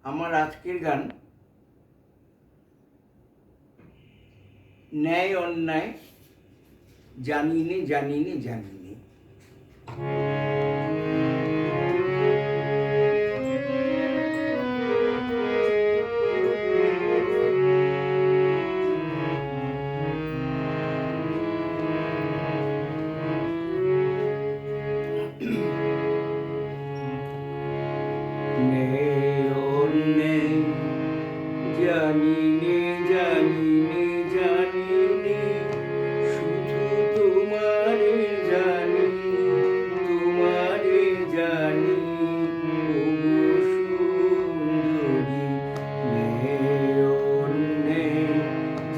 আমার আজকের গান ন্যায় অন্যায় জানিনে জানিনে জানিনে। জানিনে জানিনে জানিনে শুধু তোমারে জানি, তোমারে জানি সুন্দরী।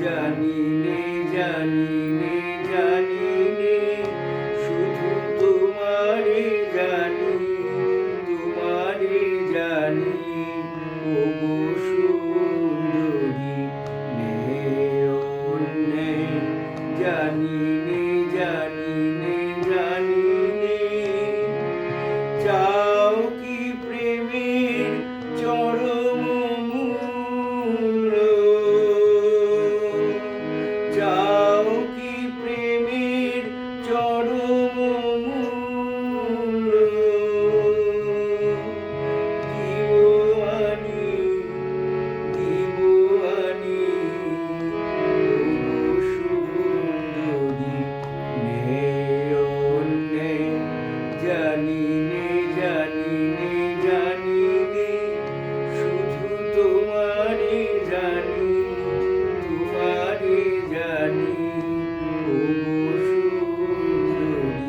জানিনে জানিনে জানিনে শুধু তোমারে জানি, তোমারে জানি জানিনে জানিনে জানিনে চাও কি প্রেমের চরম মূল্য, চাও কি প্রেমের চরম মূল্য। জানিনে জানিনে জানিনে শুধু তোমারে জানি, তোমারে জানি সুন্দরী।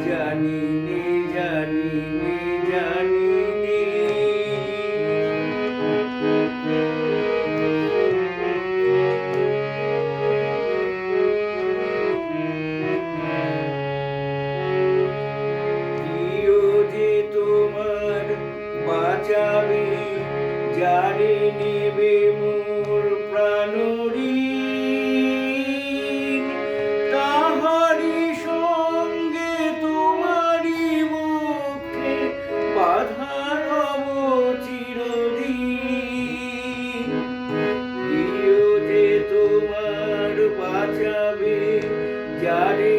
জানিনে জানিনে জানিনে। বাঁচাবে যারে নেবে মোর প্রাণঋণ, তাহারি সঙ্গে তোমারি মুখে বাঁধা রব চিরদিন। প্রিয় যে তোমার বাঁচাবে যারে